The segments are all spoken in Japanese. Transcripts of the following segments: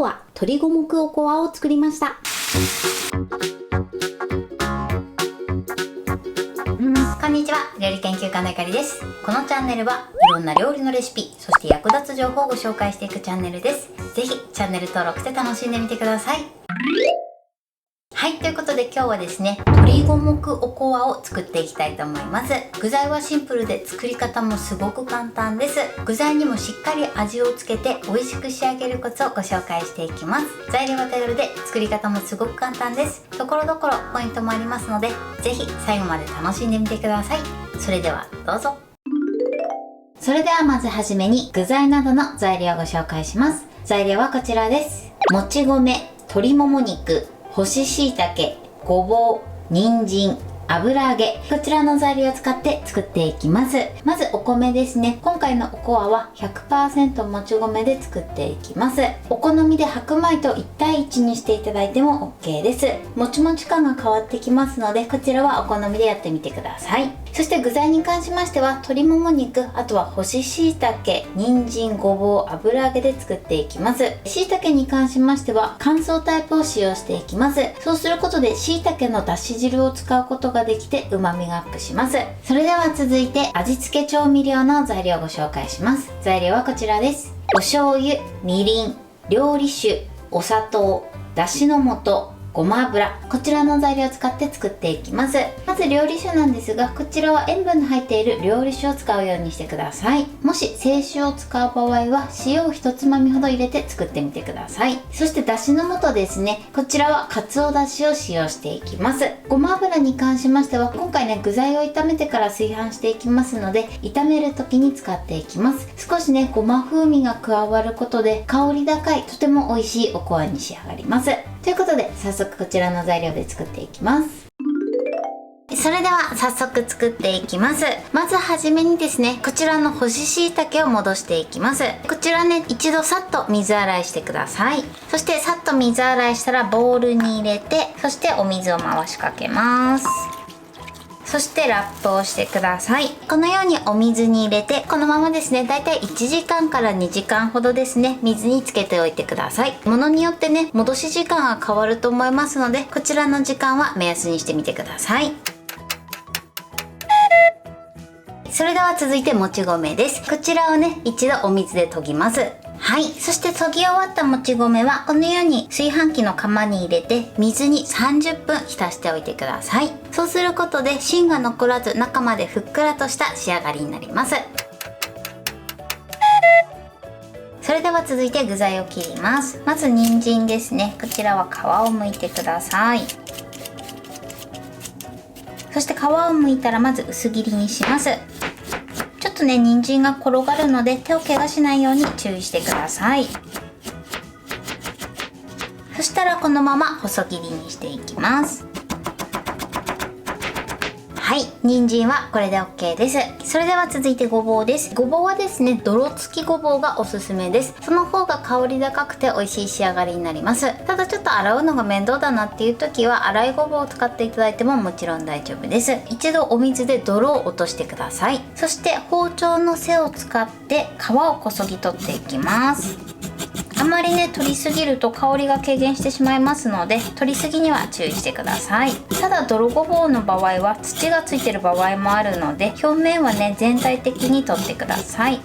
は鶏五目おこわを作りました。こんにちは、料理研究家のゆかりです。このチャンネルはいろんな料理のレシピ、そして役立つ情報をご紹介していくチャンネルです。ぜひチャンネル登録して楽しんでみてください。はい、ということで今日はですね、鶏五目おこわを作っていきたいと思います。具材はシンプルで作り方もすごく簡単です。具材にもしっかり味をつけて美味しく仕上げるコツをご紹介していきます。材料は手軽で作り方もすごく簡単です。ところどころポイントもありますので、ぜひ最後まで楽しんでみてください。それではどうぞ。それではまずはじめに具材などの材料をご紹介します。材料はこちらです。もち米、鶏もも肉、干し椎茸、ごぼう、人参、油揚げ、こちらの材料を使って作っていきます。まずお米ですね。今回のおこわは 100% もち米で作っていきます。お好みで白米と1対1にしていただいても OK です。もちもち感が変わってきますので、こちらはお好みでやってみてください。そして具材に関しましては鶏もも肉、あとは干し椎茸、人参、ごぼう、油揚げで作っていきます。椎茸に関しましては乾燥タイプを使用していきます。そうすることで椎茸のだし汁を使うことができて旨味がアップします。それでは続いて味付け調味料の材料をご紹介します。材料はこちらです。お醤油、みりん、料理酒、お砂糖、だしの素、ごま油、こちらの材料を使って作っていきます。まず料理酒なんですが、こちらは塩分の入っている料理酒を使うようにしてください。もし清酒を使う場合は塩を1つまみほど入れて作ってみてください。そしてだしの素ですね、こちらはかつおだしを使用していきます。ごま油に関しましては今回ね、具材を炒めてから炊飯していきますので、炒める時に使っていきます。少しね、ごま風味が加わることで香り高い、とても美味しいおこわに仕上がります。ということで早速こちらの材料で作っていきます。それでは早速作っていきます。まずはじめにですね、こちらの干し椎茸を戻していきます。こちらね、一度さっと水洗いしてください。そしてさっと水洗いしたらボウルに入れて、そしてお水を回しかけます。そしてラップをしてください。このようにお水に入れて、このままですね、だいたい1時間から2時間ほどですね、水につけておいてください。ものによってね、戻し時間が変わると思いますので、こちらの時間は目安にしてみてください。それでは続いてもち米です。こちらをね、一度お水で研ぎます。はい。そして研ぎ終わったもち米はこのように炊飯器の釜に入れて水に30分浸しておいてください。そうすることで芯が残らず中までふっくらとした仕上がりになります。それでは続いて具材を切ります。まず人参ですね。こちらは皮を剥いてください。そして皮を剥いたらまず薄切りにします。ちょっとね、人参が転がるので手を怪我しないように注意してください。そしたらこのまま細切りにしていきます。はい、人参はこれで OK です。それでは続いてごぼうです。ごぼうはですね、泥付きごぼうがおすすめです。その方が香り高くて美味しい仕上がりになります。ただちょっと洗うのが面倒だなっていう時は洗いごぼうを使っていただいてももちろん大丈夫です。一度お水で泥を落としてください。そして包丁の背を使って皮をこそぎ取っていきます。あまりね、取りすぎると香りが軽減してしまいますので、取りすぎには注意してください。ただ泥ごぼうの場合は土がついてる場合もあるので、表面はね、全体的に取ってください。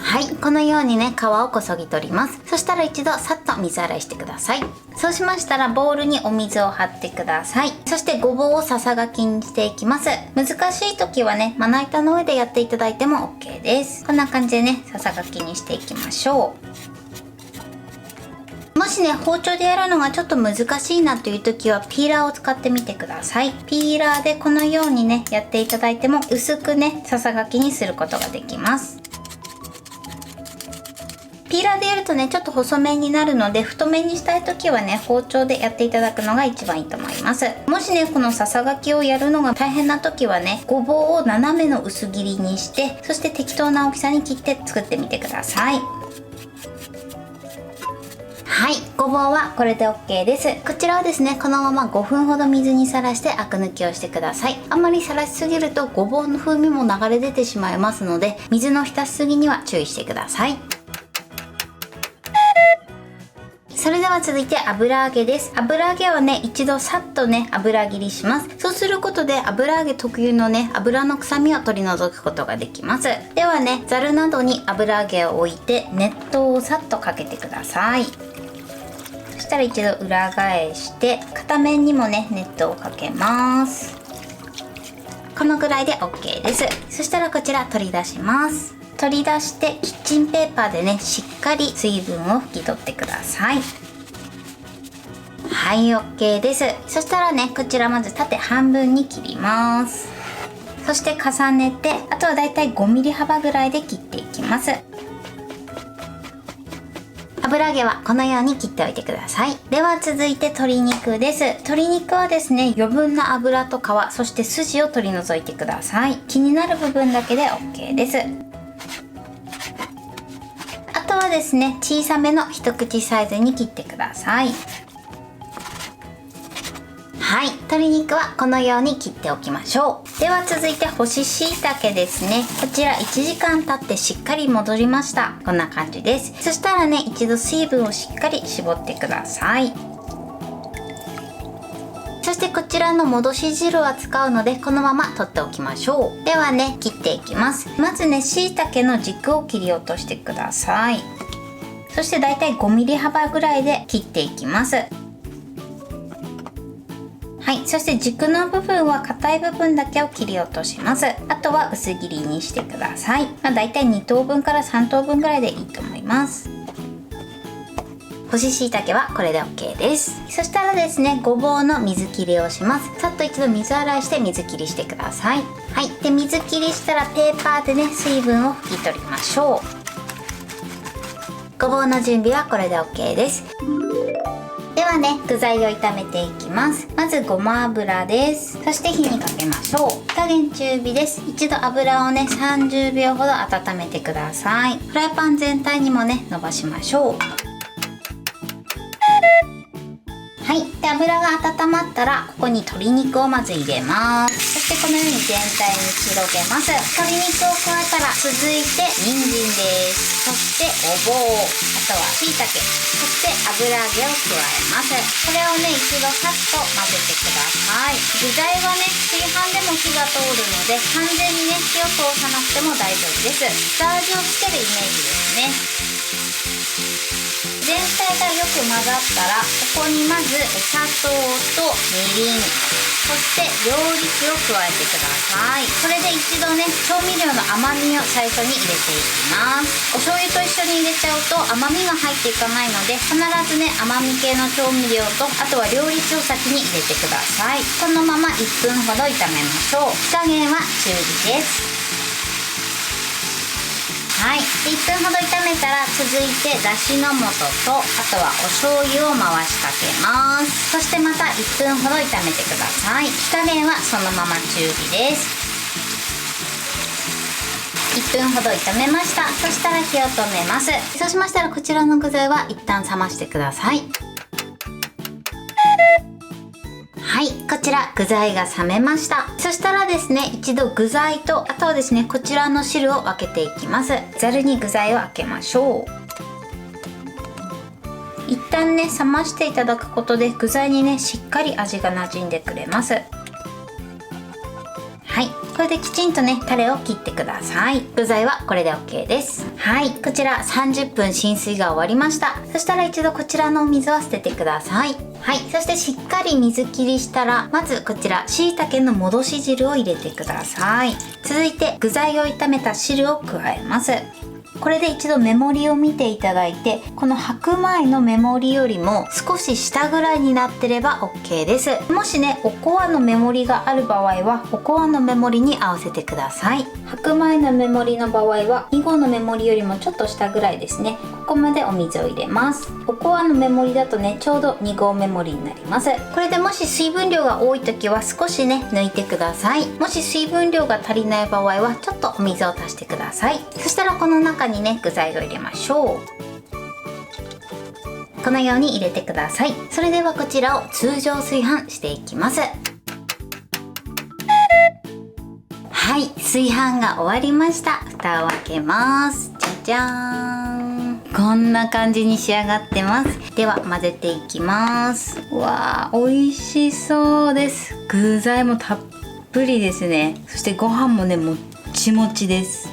はい、このようにね、皮をこそぎ取ります。そしたら一度さっと水洗いしてください。そうしましたらボウルにお水を張ってください。そしてごぼうをささがきにしていきます。難しい時はね、まな板の上でやっていただいても OK です。こんな感じでね、ささがきにしていきましょう。もしね、包丁でやるのがちょっと難しいなという時はピーラーを使ってみてください。ピーラーでこのようにね、やっていただいても薄くね、ささがきにすることができます。ピーラーでやるとね、ちょっと細めになるので、太めにしたい時はね、包丁でやっていただくのが一番いいと思います。もしね、このささがきをやるのが大変な時はね、ごぼうを斜めの薄切りにして、そして適当な大きさに切って作ってみてください。はい、ごぼうはこれで OK です。こちらはですね、このまま5分ほど水にさらしてアク抜きをしてください。あんまりさらしすぎるとごぼうの風味も流れ出てしまいますので、水の浸しすぎには注意してください。それでは続いて油揚げです。油揚げはね、一度さっとね、油切りします。そうすることで油揚げ特有のね、油の臭みを取り除くことができます。ではね、ざるなどに油揚げを置いて熱湯をさっとかけてください。そしたら一度裏返して片面にもね、熱湯をかけます。このぐらいで OK です。そしたらこちら取り出します。取り出してキッチンペーパーでね、しっかり水分を拭き取ってください。はい、 OK です。そしたらね、こちらまず縦半分に切ります。そして重ねて、あとはだいたい5ミリ幅ぐらいで切っていきます。油揚げはこのように切っておいてください。では続いて鶏肉です。鶏肉はですね、余分な脂と皮、そして筋を取り除いてください。気になる部分だけで OK です。あとはですね、小さめの一口サイズに切ってください。はい、鶏肉はこのように切っておきましょう。では続いて干し椎茸ですね。こちら1時間経ってしっかり戻りました。こんな感じです。そしたらね、一度水分をしっかり絞ってください。そしてこちらの戻し汁は使うので、このまま取っておきましょう。ではね、切っていきます。まずね、椎茸の軸を切り落としてください。そしてだいたい5ミリ幅ぐらいで切っていきます。はい、そして軸の部分は硬い部分だけを切り落とします。あとは薄切りにしてください。だいたい2等分から3等分ぐらいでいいと思います。干し椎茸はこれで OK です。そしたらですね、ごぼうの水切りをします。さっと一度水洗いして水切りしてください。はい、で水切りしたらペーパーでね、水分を拭き取りましょう。ごぼうの準備はこれで OK です。ではね、具材を炒めていきます。まずごま油です。そして火にかけましょう。火加減中火です。一度油をね、30秒ほど温めてください。フライパン全体にもね、伸ばしましょう。はい、で油が温まったらここに鶏肉をまず入れます。そしてこのように全体に広げます。鶏肉を加えたら続いて人参です。そしてごぼう、あとは椎茸、そして油揚げを加えます。これをね、一度さっと混ぜてください。具材はね、炊飯でも火が通るので完全にね、火を通さなくても大丈夫です。下味をつけるイメージですね。全体がよく混ざったら、ここにまずお砂糖とみりん、そして料理酒を加えてください。これで一度ね、調味料の甘みを最初に入れていきます。お醤油と一緒に入れちゃうと甘みが入っていかないので、必ずね、甘み系の調味料と、あとは料理酒を先に入れてください。このまま1分ほど炒めましょう。火加減は中火です。はい、1分ほど炒めたら続いてだしの素と、あとはお醤油を回しかけます。そしてまた1分ほど炒めてください。火加減はそのまま中火です。1分ほど炒めました。そしたら火を止めます。そうしましたらこちらの具材は一旦冷ましてください。はい、こちら具材が冷めました。そしたらですね、一度具材と、あとはですね、こちらの汁を分けていきます。ざるに具材をあけましょう。一旦ね、冷ましていただくことで具材にね、しっかり味が馴染んでくれます。はい、これできちんとね、タレを切ってください。具材はこれで OK です。はい、こちら30分浸水が終わりました。そしたら一度こちらのお水は捨ててください。はい、そしてしっかり水切りしたら、まずこちら椎茸の戻し汁を入れてください。続いて具材を炒めた汁を加えます。これで一度目盛りを見ていただいて、この白米の目盛りよりも少し下ぐらいになってれば OK です。もしね、おこわの目盛りがある場合はおこわの目盛りに合わせてください。白米の目盛りの場合は2合の目盛りよりもちょっと下ぐらいですね。ここまでお水を入れます。おこわの目盛りだとね、ちょうど2合目盛りになります。これでもし水分量が多い時は少しね、抜いてください。もし水分量が足りない場合はちょっとお水を足してください。そしたらこの中にね、具材を入れましょう。このように入れてください。それではこちらを通常炊飯していきます。はい、炊飯が終わりました。蓋を開けます。じゃじゃーん。こんな感じに仕上がってます。では混ぜていきます。わー、美味しそうです。具材もたっぷりですね。そしてご飯もね、もっちもちです。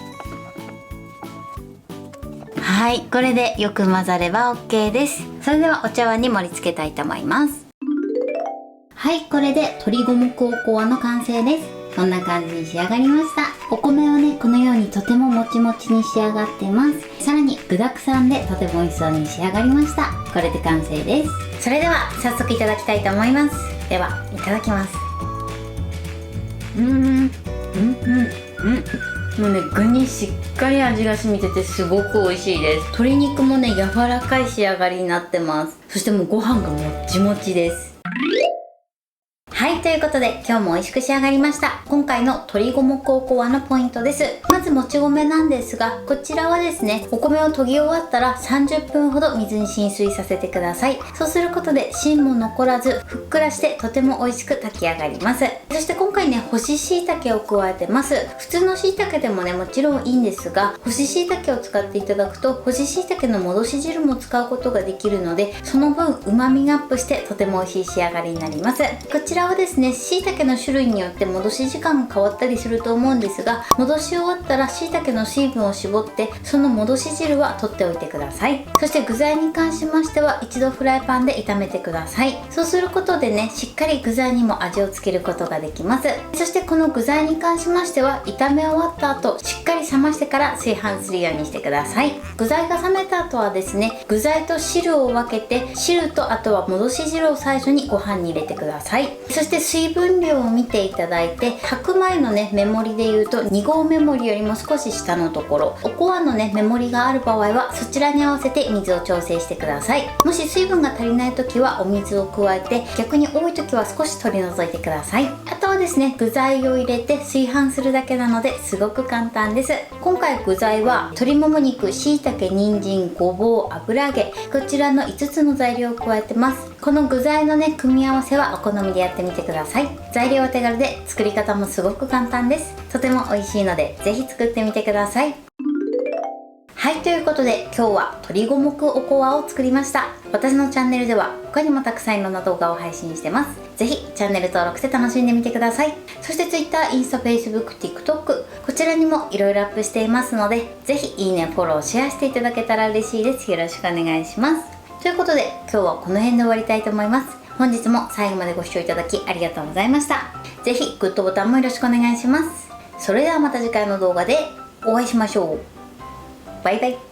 はい、これでよく混ざれば OK です。それではお茶碗に盛り付けたいと思います。はい、これで鶏五目おこわの完成です。こんな感じに仕上がりました。お米はね、このようにとてももちもちに仕上がってます。さらに具沢山でとても美味しそうに仕上がりました。これで完成です。それでは早速いただきたいと思います。ではいただきます。もうね、具にしっかり味が染みててすごく美味しいです。鶏肉もね、柔らかい仕上がりになってます。そしてもうご飯がもっちもちです。はい、ということで今日も美味しく仕上がりました。今回の鶏五目おこわのポイントです。まずもち米なんですが、こちらはですね、お米を研ぎ終わったら30分ほど水に浸水させてください。そうすることで芯も残らずふっくらしてとても美味しく炊き上がります。そして今回ね、干し椎茸を加えてます。普通の椎茸でもね、もちろんいいんですが、干し椎茸を使っていただくと干し椎茸の戻し汁も使うことができるので、その分旨味がアップしてとても美味しい仕上がりになります。こちらはですね、椎茸の種類によって戻し時間が変わったりすると思うんですが、戻し終わったら椎茸の水分を絞ってその戻し汁は取っておいてください。そして具材に関しましては一度フライパンで炒めてください。そうすることでね、しっかり具材にも味をつけることができます。そしてこの具材に関しましては炒め終わった後しっかり冷ましてから炊飯するようにしてください。具材が冷めた後はですね、具材と汁を分けて、汁とあとは戻し汁を最初にご飯に入れてください。そして水分量を見ていただいて、白米のね、目盛りでいうと2合目盛りよりも少し下のところ、おこわのね、目盛りがある場合はそちらに合わせて水を調整してください。もし水分が足りない時はお水を加えて、逆に多い時は少し取り除いてください。あとはですね、具材を入れて炊飯するだけなのですごく簡単です。今回具材は鶏もも肉、椎茸、人参、ごぼう、油揚げ、こちらの5つの材料を加えてます。この具材のね、組み合わせはお好みでやってみてください。材料は手軽で作り方もすごく簡単です。とても美味しいのでぜひ作ってみてください。はい、ということで今日は鶏五目おこわを作りました。私のチャンネルでは他にもたくさんいろんな動画を配信してます。ぜひチャンネル登録して楽しんでみてください。そして Twitter、インスタ、Facebook、TikTok、こちらにもいろいろアップしていますので、ぜひいいね、フォロー、シェアしていただけたら嬉しいです。よろしくお願いします。ということで今日はこの辺で終わりたいと思います。本日も最後までご視聴いただきありがとうございました。ぜひグッドボタンもよろしくお願いします。それではまた次回の動画でお会いしましょう。バイバイ。